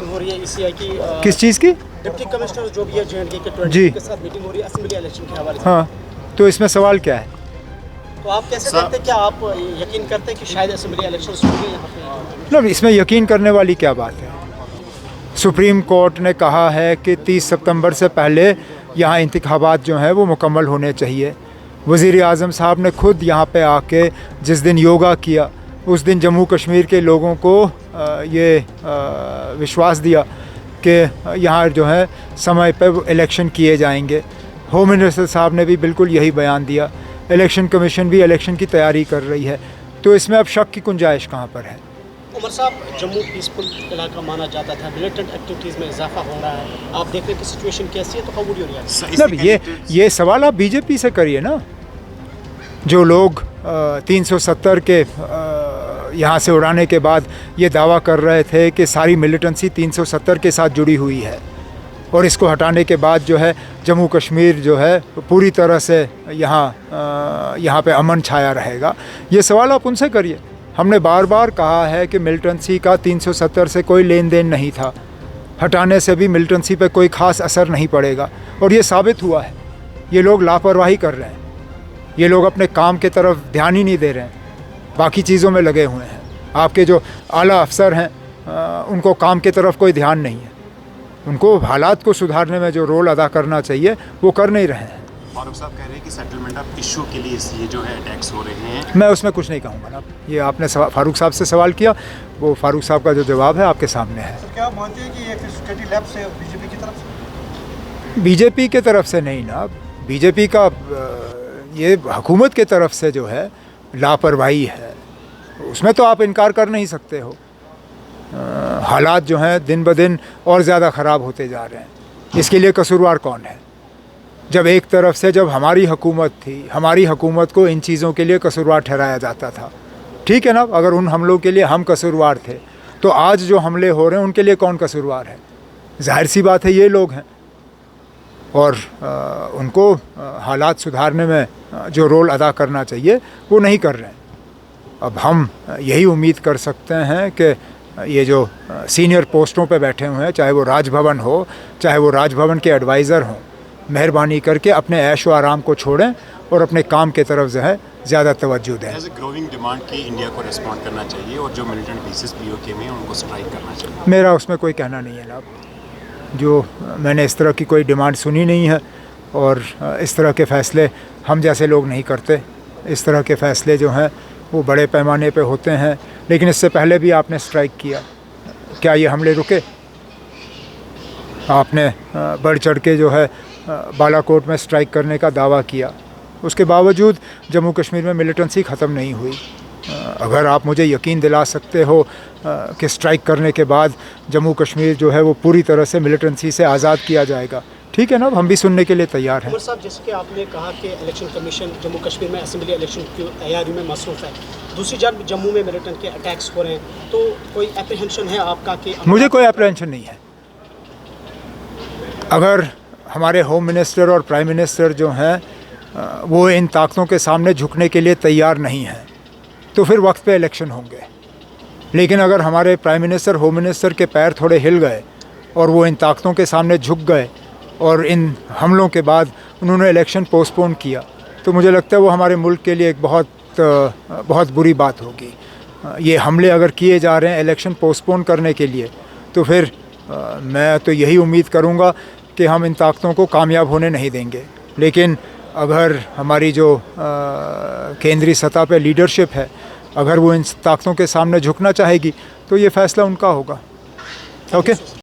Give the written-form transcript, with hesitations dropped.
हो रही है ECI की किस चीज़ की? डिप्टी कमिश्नर जो भी है J&K के 20 जी। के साथ मीटिंग हो रही है असेंबली इलेक्शन के हवाले से। हाँ, तो इसमें सवाल क्या है? तो आप कैसे देखते हैं, क्या आप यकीन करते हैं कि शायद असेंबली इलेक्शन होंगे यहाँ पे? मतलब इसमें यकीन करने वाली क्या बात है? सुप्रीम कोर्ट ने कहा है कि 30 सितंबर से पहले यहाँ इंतखाबात जो हैं वो मुकम्मल होने चाहिए। वज़ीर आज़म साहब ने खुद यहाँ पे आके जिस दिन योगा किया उस दिन जम्मू कश्मीर के लोगों को ये विश्वास दिया कि यहाँ जो है समय पे इलेक्शन किए जाएंगे। होम मिनिस्टर साहब ने भी बिल्कुल यही बयान दिया। इलेक्शन कमीशन भी इलेक्शन की तैयारी कर रही है, तो इसमें अब शक की गुंजाइश कहाँ पर है? उमर साहब, जम्मू पीसफुल इलाका माना जाता था, मिलिटेंट एक्टिविटीज़ में इजाफा हो रहा है, आप देख रहे हैं कि सिचुएशन कैसी है, तो हाउ वुड यू रिएक्ट? मतलब ये सवाल आप बीजेपी से करिए ना। जो लोग 370 के यहाँ से उड़ाने के बाद ये दावा कर रहे थे कि सारी मिलिटेंसी 370 के साथ जुड़ी हुई है और इसको हटाने के बाद जो है जम्मू कश्मीर जो है पूरी तरह से यहाँ पे अमन छाया रहेगा, ये सवाल आप उनसे करिए। हमने बार बार कहा है कि मिलिटेंसी का 370 से कोई लेन देन नहीं था, हटाने से भी मिलिटेंसी पे कोई ख़ास असर नहीं पड़ेगा और ये साबित हुआ है। ये लोग लापरवाही कर रहे हैं, ये लोग अपने काम के तरफ ध्यान ही नहीं दे रहे हैं, बाकी चीज़ों में लगे हुए हैं। आपके जो आला अफसर हैं उनको काम की तरफ कोई ध्यान नहीं है, उनको हालात को सुधारने में जो रोल अदा करना चाहिए वो कर नहीं रहे हैं। फारूक साहब कह रहे हैं कि सेटलमेंट ऑफ इशू के लिए ये जो है अटैक्स हो रहे हैं। मैं उसमें कुछ नहीं कहूँगा ना, ये आपने फारूक साहब से सवाल किया, वो फारूक साहब का जो जवाब है आपके सामने है। तो क्या मानते हैं कि ये सिक्योरिटी लैब से बीजेपी की तरफ से? बीजेपी के तरफ से नहीं ना, बीजेपी का ये हुकूमत के तरफ से जो है लापरवाही है, उसमें तो आप इनकार कर नहीं सकते हो। हालात जो हैं दिन ब दिन और ज़्यादा ख़राब होते जा रहे हैं, इसके लिए कसूरवार कौन है? जब एक तरफ से जब हमारी हुकूमत थी, हमारी हुकूमत को इन चीज़ों के लिए कसूरवार ठहराया जाता था, ठीक है ना। अगर उन हमलों के लिए हम कसूरवार थे तो आज जो हमले हो रहे हैं उनके लिए कौन कसूरवार है? जाहिर सी बात है ये लोग हैं और उनको हालात सुधारने में जो रोल अदा करना चाहिए वो नहीं कर रहे हैं। अब हम यही उम्मीद कर सकते हैं कि ये जो सीनियर पोस्टों पे बैठे हुए हैं, चाहे वो राजभवन हो चाहे वो राजभवन के एडवाइज़र हों, मेहरबानी करके अपने ऐश व आराम को छोड़ें और अपने काम के तरफ जो है ज़्यादा तवज्जो दें। एज ए ग्रोइंग डिमांड की इंडिया को रिस्पॉन्ड करना चाहिए और जो मिलिटेंट बेसिस POK में उनको स्ट्राइक करना चाहिए। मेरा उसमें कोई कहना नहीं है ना, जो मैंने इस तरह की कोई डिमांड सुनी नहीं है और इस तरह के फ़ैसले हम जैसे लोग नहीं करते। इस तरह के फ़ैसले जो हैं वो बड़े पैमाने पे होते हैं, लेकिन इससे पहले भी आपने स्ट्राइक किया, क्या ये हमले रुके? आपने बढ़ चढ़ के जो है बालाकोट में स्ट्राइक करने का दावा किया, उसके बावजूद जम्मू कश्मीर में मिलिटेंसी ख़त्म नहीं हुई। अगर आप मुझे यकीन दिला सकते हो कि स्ट्राइक करने के बाद जम्मू कश्मीर जो है वो पूरी तरह से मिलिटेंसी से आज़ाद किया जाएगा, ठीक है ना, हम भी सुनने के लिए तैयार हैं। उमर साहब, जैसे कि आपने कहा कि इलेक्शन कमीशन जम्मू कश्मीर में असेंबली इलेक्शन की तैयारी में मसरूफ़ है, दूसरी जब जम्मू में मिलिटेंट के अटैक्स हो रहे हैं, तो कोई एप्रीहेंशन है आपका कि? मुझे कोई एप्रीहेंशन नहीं है। अगर हमारे होम मिनिस्टर और प्राइम मिनिस्टर जो हैं वो इन ताकतों के सामने झुकने के लिए तैयार नहीं हैं तो फिर वक्त पे इलेक्शन होंगे। लेकिन अगर हमारे प्राइम मिनिस्टर होम मिनिस्टर के पैर थोड़े हिल गए और वो इन ताकतों के सामने झुक गए और इन हमलों के बाद उन्होंने इलेक्शन पोस्टपोन किया, तो मुझे लगता है वो हमारे मुल्क के लिए एक बहुत बुरी बात होगी। ये हमले अगर किए जा रहे हैं इलेक्शन पोस्टपोन करने के लिए, तो फिर मैं तो यही उम्मीद करूँगा कि हम इन ताकतों को कामयाब होने नहीं देंगे। लेकिन अगर हमारी जो केंद्रीय सतह पे लीडरशिप है, अगर वो इन ताकतों के सामने झुकना चाहेगी तो ये फ़ैसला उनका होगा। ओके।